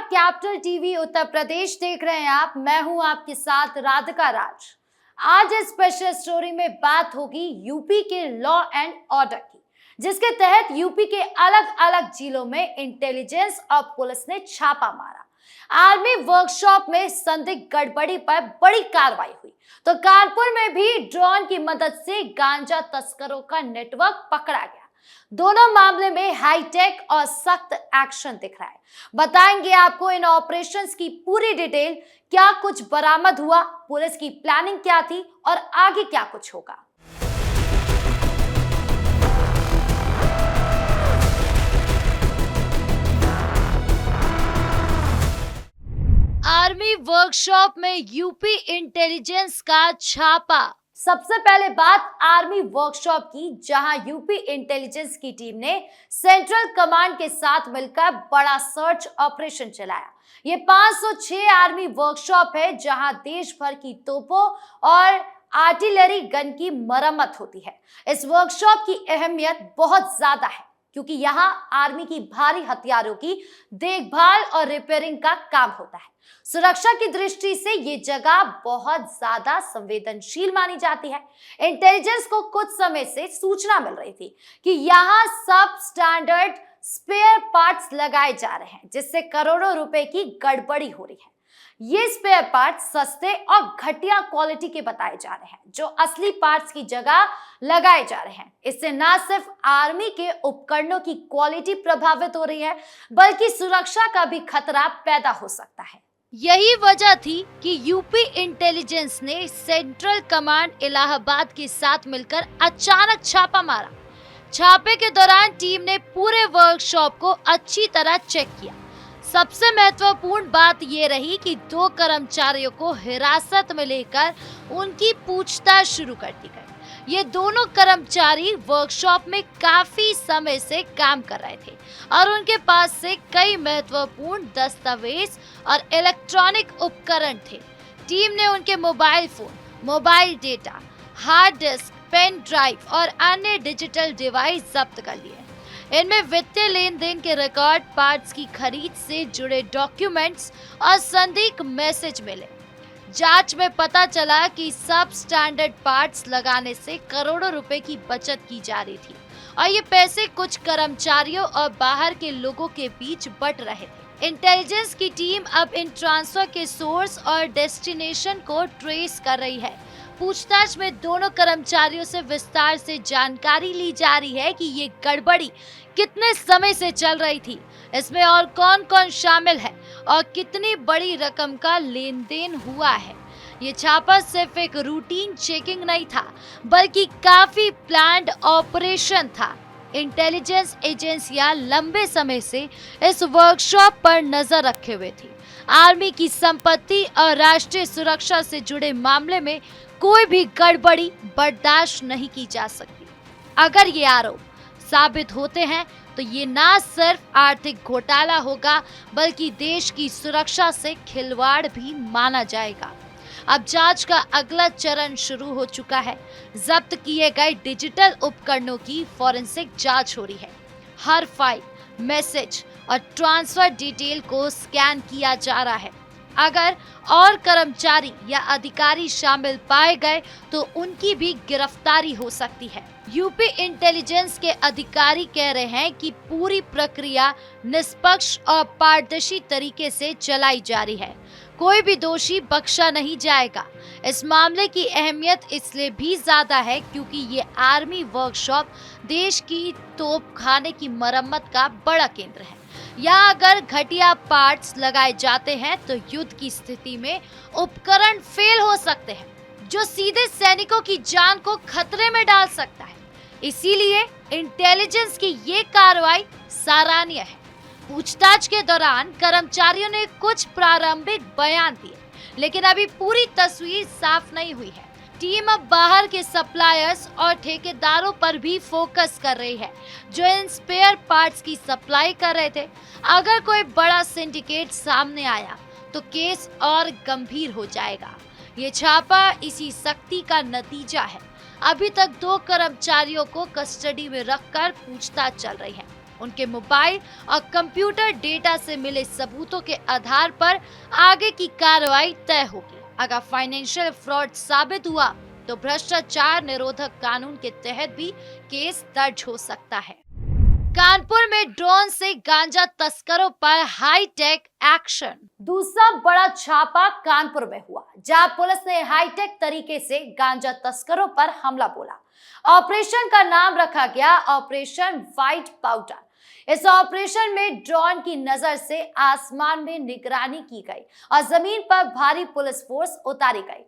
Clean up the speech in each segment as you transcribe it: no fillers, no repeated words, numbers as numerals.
Capital TV Uttar Pradesh देख रहे हैं आप। मैं हूं आपके साथ राधिका राज। आज इस स्पेशल स्टोरी में बात होगी यूपी के लॉ एंड ऑर्डर की, जिसके तहत यूपी के अलग अलग जिलों में इंटेलिजेंस और पुलिस ने छापा मारा। आर्मी वर्कशॉप में संदिग्ध गड़बड़ी पर बड़ी कार्रवाई हुई तो कानपुर में भी ड्रोन की मदद से गांजा तस्करों का नेटवर्क पकड़ा गया। दोनों मामले में हाईटेक और सख्त एक्शन दिख रहा है। बताएंगे आपको इन ऑपरेशंस की पूरी डिटेल, क्या कुछ बरामद हुआ, पुलिस की प्लानिंग क्या थी और आगे क्या कुछ होगा। आर्मी वर्कशॉप में यूपी इंटेलिजेंस का छापा। सबसे पहले बात आर्मी वर्कशॉप की, जहां यूपी इंटेलिजेंस की टीम ने सेंट्रल कमांड के साथ मिलकर बड़ा सर्च ऑपरेशन चलाया। ये 506 आर्मी वर्कशॉप है जहां देश भर की तोपों और आर्टिलरी गन की मरम्मत होती है। इस वर्कशॉप की अहमियत बहुत ज्यादा है क्योंकि यहाँ आर्मी की भारी हथियारों की देखभाल और रिपेयरिंग का काम होता है। सुरक्षा की दृष्टि से ये जगह बहुत ज्यादा संवेदनशील मानी जाती है। इंटेलिजेंस को कुछ समय से सूचना मिल रही थी कि यहाँ सब स्टैंडर्ड स्पेयर पार्ट्स लगाए जा रहे हैं, जिससे करोड़ों रुपए की गड़बड़ी हो रही है। ये स्पेयर पार्ट्स सस्ते और घटिया क्वालिटी के बताए जा रहे हैं, जो असली पार्ट्स की जगह लगाए जा रहे हैं। इससे न सिर्फ आर्मी के उपकरणों की क्वालिटी प्रभावित हो रही है, बल्कि सुरक्षा का भी खतरा पैदा हो सकता है। यही वजह थी कि यूपी इंटेलिजेंस ने सेंट्रल कमांड इलाहाबाद के साथ मिलकर अचानक छापा मारा। छापे के दौरान टीम ने पूरे वर्कशॉप को अच्छी तरह चेक किया। सबसे महत्वपूर्ण बात ये रही कि 2 कर्मचारियों को हिरासत में लेकर उनकी पूछताछ शुरू कर दी गई। ये दोनों कर्मचारी वर्कशॉप में काफी समय से काम कर रहे थे और उनके पास से कई महत्वपूर्ण दस्तावेज और इलेक्ट्रॉनिक उपकरण थे। टीम ने उनके mobile phone, mobile data, hard disk, pen drive और अन्य डिजिटल डिवाइस जब्त कर लिए। इनमें वित्तीय लेन देन के रिकॉर्ड, पार्ट्स की खरीद से जुड़े डॉक्यूमेंट्स और संदिग्ध मैसेज मिले। जांच में पता चला कि सब स्टैंडर्ड पार्ट्स लगाने से करोड़ों रुपए की बचत की जा रही थी और ये पैसे कुछ कर्मचारियों और बाहर के लोगों के बीच बंट रहे थे। इंटेलिजेंस की टीम अब इन ट्रांसफर के सोर्स और डेस्टिनेशन को ट्रेस कर रही है। पूछताछ में दोनों कर्मचारियों से विस्तार से जानकारी ली जा रही है कि ये गड़बड़ी कितने समय से चल रही थी, इसमें और कौन कौन शामिल है और कितनी बड़ी रकम का लेन देन हुआ है। ये छापा सिर्फ एक रूटीन चेकिंग नहीं था, बल्कि काफी प्लान्ड ऑपरेशन था। इंटेलिजेंस एजेंसियां लंबे समय से इस वर्कशॉप पर नजर रखे हुए थी। आर्मी की संपत्ति और राष्ट्रीय सुरक्षा से जुड़े मामले में कोई भी गड़बड़ी बर्दाश्त नहीं की जा सकती। अगर ये आरोप साबित होते हैं तो ये ना सिर्फ आर्थिक घोटाला होगा, बल्कि देश की सुरक्षा से खिलवाड़ भी माना जाएगा। अब जांच का अगला चरण शुरू हो चुका है। जब्त किए गए डिजिटल उपकरणों की फॉरेंसिक जांच हो रही है। हर फाइल, मैसेज और ट्रांसफर डिटेल को स्कैन किया जा रहा है। अगर और कर्मचारी या अधिकारी शामिल पाए गए तो उनकी भी गिरफ्तारी हो सकती है। यूपी इंटेलिजेंस के अधिकारी कह रहे हैं कि पूरी प्रक्रिया निष्पक्ष और पारदर्शी तरीके से चलाई जा रही है। कोई भी दोषी बख्शा नहीं जाएगा। इस मामले की अहमियत इसलिए भी ज्यादा है क्योंकि ये आर्मी वर्कशॉप देश की तोपखाने की मरम्मत का बड़ा केंद्र है। यहाँ अगर घटिया पार्ट्स लगाए जाते हैं तो युद्ध की स्थिति में उपकरण फेल हो सकते हैं, जो सीधे सैनिकों की जान को खतरे में डाल सकता है। इसीलिए इंटेलिजेंस की ये कार्रवाई सराहनीय है। पूछताछ के दौरान कर्मचारियों ने कुछ प्रारंभिक बयान दिए, लेकिन अभी पूरी तस्वीर साफ नहीं हुई है। टीम अब बाहर के सप्लायर्स और ठेकेदारों पर भी फोकस कर रही है, जो इन स्पेयर पार्ट्स की सप्लाई कर रहे थे। अगर कोई बड़ा सिंडिकेट सामने आया तो केस और गंभीर हो जाएगा। ये छापा इसी सख्ती का नतीजा है। अभी तक 2 कर्मचारियों को कस्टडी में रखकर पूछताछ चल रही है। उनके मोबाइल और कंप्यूटर डेटा से मिले सबूतों के आधार पर आगे की कार्रवाई तय होगी। अगर फाइनेंशियल फ्रॉड साबित हुआ तो भ्रष्टाचार निरोधक कानून के तहत भी केस दर्ज हो सकता है। कानपुर में ड्रोन से गांजा तस्करों पर हाईटेक एक्शन। दूसरा बड़ा छापा कानपुर में हुआ, जहां पुलिस ने हाईटेक तरीके से गांजा तस्करों पर हमला बोला। ऑपरेशन का नाम रखा गया ऑपरेशन व्हाइट पाउडर। इस ऑपरेशन में ड्रोन की नजर से आसमान में निगरानी की गई और जमीन पर भारी पुलिस फोर्स उतारी गई।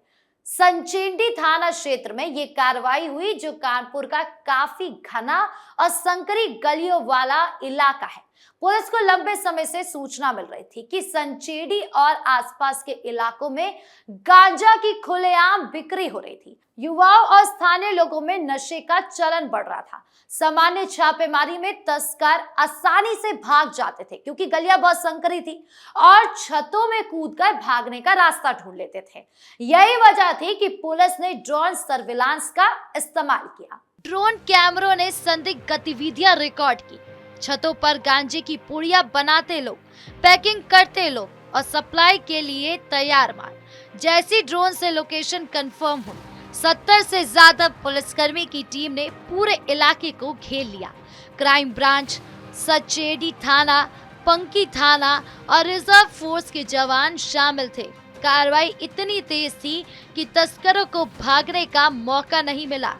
संचेंडी थाना क्षेत्र में ये कार्रवाई हुई, जो कानपुर का काफी घना और संकरी गलियों वाला इलाका है। पुलिस को लंबे समय से सूचना मिल रही थी कि संचेड़ी और आसपास के इलाकों में गांजा की खुलेआम बिक्री हो रही थी। युवाओं और स्थानीय लोगों में नशे का चलन बढ़ रहा था। सामान्य छापेमारी में तस्कर आसानी से भाग जाते थे, क्योंकि गलियां बहुत संकरी थी और छतों में कूदकर भागने का रास्ता ढूंढ लेते थे। यही वजह थी कि पुलिस ने ड्रोन सर्विलांस का इस्तेमाल किया। ड्रोन कैमरों ने संदिग्ध गतिविधियां रिकॉर्ड की। छतों पर गांजे की पुड़िया बनाते लोग, पैकिंग करते लोग और सप्लाई के लिए तैयार माल। जैसी ड्रोन से लोकेशन कंफर्म हुई, 70 से ज्यादा पुलिसकर्मी की टीम ने पूरे इलाके को घेर लिया। क्राइम ब्रांच, सचेडी थाना, पंकी थाना और रिजर्व फोर्स के जवान शामिल थे। कार्रवाई इतनी तेज थी कि तस्करों को भागने का मौका नहीं मिला।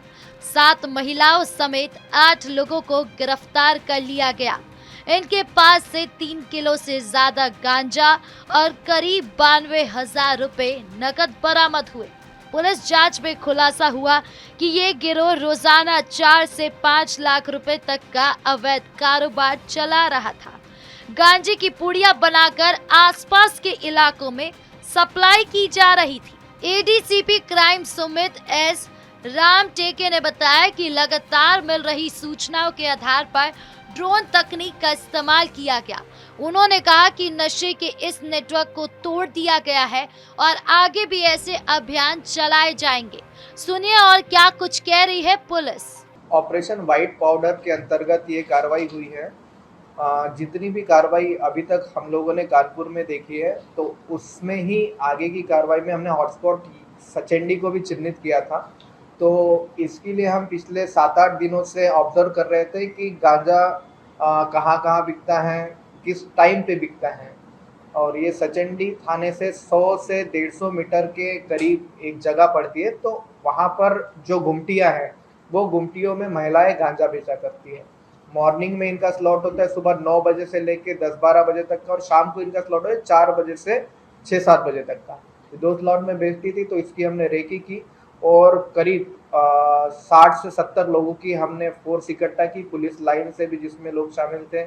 7 महिलाओं समेत 8 लोगों को गिरफ्तार कर लिया गया। इनके पास से 3 किलो से ज्यादा गांजा और करीब 92,000 रुपए नकद बरामद हुए। पुलिस जांच में खुलासा हुआ कि ये गिरोह रोजाना 4 से 5 लाख रुपए तक का अवैध कारोबार चला रहा था। गांजे की पुड़िया बनाकर आसपास के इलाकों में सप्लाई की जा रही थी। ADCP crime Sumit S Ram टेके ने बताया कि लगातार मिल रही सूचनाओं के आधार पर ड्रोन तकनीक का इस्तेमाल किया गया। उन्होंने कहा कि नशे के इस नेटवर्क को तोड़ दिया गया है और आगे भी ऐसे अभियान चलाए जाएंगे। सुनिए और क्या कुछ कह रही है पुलिस। ऑपरेशन व्हाइट पाउडर के अंतर्गत ये कार्रवाई हुई है। जितनी भी कार्रवाई अभी तक हम लोगों ने कानपुर में देखी है, तो उसमें ही आगे की कार्रवाई में हमने हॉटस्पॉट सचेंडी को भी चिन्हित किया था। तो इसके लिए हम पिछले 7-8 दिनों से ऑब्जर्व कर रहे थे कि गांजा कहाँ बिकता है, किस टाइम पे बिकता है। और ये सचेंडी थाने से 100 से 150 मीटर के करीब एक जगह पड़ती है। तो वहाँ पर जो गुमटियाँ हैं, वो गुमटियों में महिलाएं गांजा बेचा करती है। मॉर्निंग में इनका स्लॉट होता है सुबह 9 बजे से लेके 10-12 बजे तक का, और शाम को इनका स्लॉट है 4 बजे से 6-7 बजे तक का। 2 स्लॉट में बेचती थी। तो इसकी हमने रेकी की और करीब 60 से 70 लोगों की हमने फोर्स इकट्ठा की। पुलिस लाइन से भी जिसमें लोग शामिल थे,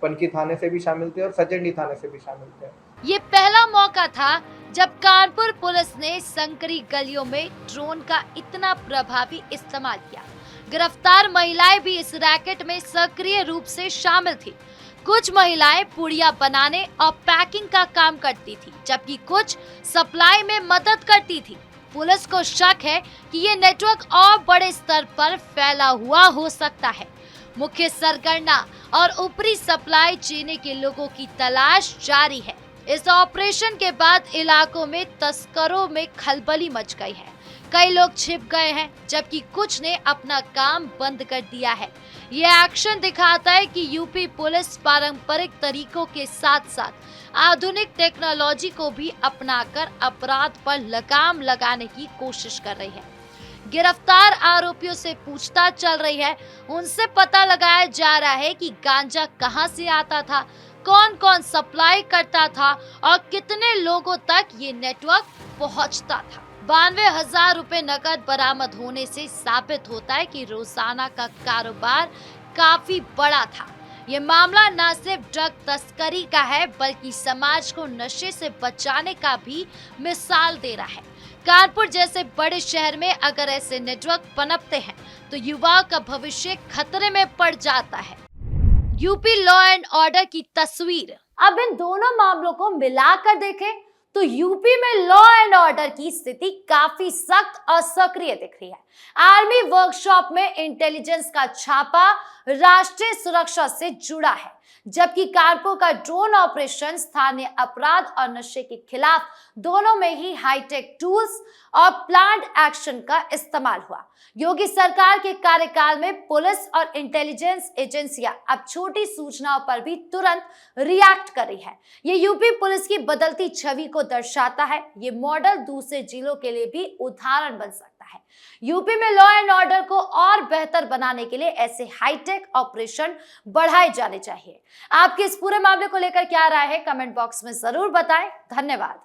पनकी थाने से भी शामिल थे और सचेंडी थाने से भी शामिल थे। ये पहला मौका था जब कानपुर पुलिस ने संकरी गलियों में ड्रोन का इतना प्रभावी इस्तेमाल किया। गिरफ्तार महिलाएं भी इस रैकेट में सक्रिय रूप से शामिल थी। कुछ महिलाएं पुड़िया बनाने और पैकिंग का काम करती थी, जबकि कुछ सप्लाई में मदद करती थी। पुलिस को शक है कि ये नेटवर्क और बड़े स्तर पर फैला हुआ हो सकता है। मुख्य सरगना और ऊपरी सप्लाई चेन के लोगों की तलाश जारी है। इस ऑपरेशन के बाद इलाकों में तस्करों में खलबली मच गई है। कई लोग छिप गए हैं, जबकि कुछ ने अपना काम बंद कर दिया है। ये एक्शन दिखाता है कि यूपी पुलिस पारंपरिक तरीकों के साथ साथ आधुनिक टेक्नोलॉजी को भी अपनाकर अपराध पर लगाम लगाने की कोशिश कर रही है। गिरफ्तार आरोपियों से पूछताछ चल रही है। उनसे पता लगाया जा रहा है कि गांजा कहां से आता था, कौन कौन सप्लाई करता था और कितने लोगों तक ये नेटवर्क पहुंचता था। 92,000 रुपए नकद बरामद होने से साबित होता है कि रोजाना का कारोबार काफी बड़ा था। ये मामला न सिर्फ ड्रग तस्करी का है, बल्कि समाज को नशे से बचाने का भी मिसाल दे रहा है। कानपुर जैसे बड़े शहर में अगर ऐसे नेटवर्क पनपते हैं तो युवाओं का भविष्य खतरे में पड़ जाता है। यूपी लॉ एंड ऑर्डर की तस्वीर। अब इन दोनों मामलों को मिलाकर देखें तो यूपी में लॉ एंड ऑर्डर की स्थिति काफी सख्त और सक्रिय दिख रही है। आर्मी वर्कशॉप में इंटेलिजेंस का छापा राष्ट्रीय सुरक्षा से जुड़ा है, जबकि कानपुर का ड्रोन ऑपरेशन स्थानीय अपराध और नशे के खिलाफ दोनों में ही हाईटेक टूल्स और प्लान्ड एक्शन का इस्तेमाल हुआ। योगी सरकार के कार्यकाल में पुलिस और इंटेलिजेंस एजेंसियां अब छोटी सूचनाओं पर भी तुरंत रिएक्ट कर रही है। ये यूपी पुलिस की बदलती छवि को दर्शाता है। ये मॉडल दूसरे जिलों के लिए भी उदाहरण बन सकता है। यूपी में लॉ एंड ऑर्डर को और बेहतर बनाने के लिए ऐसे हाईटेक ऑपरेशन बढ़ाए जाने चाहिए। आपके इस पूरे मामले को लेकर क्या राय है, कमेंट बॉक्स में जरूर बताएं। धन्यवाद।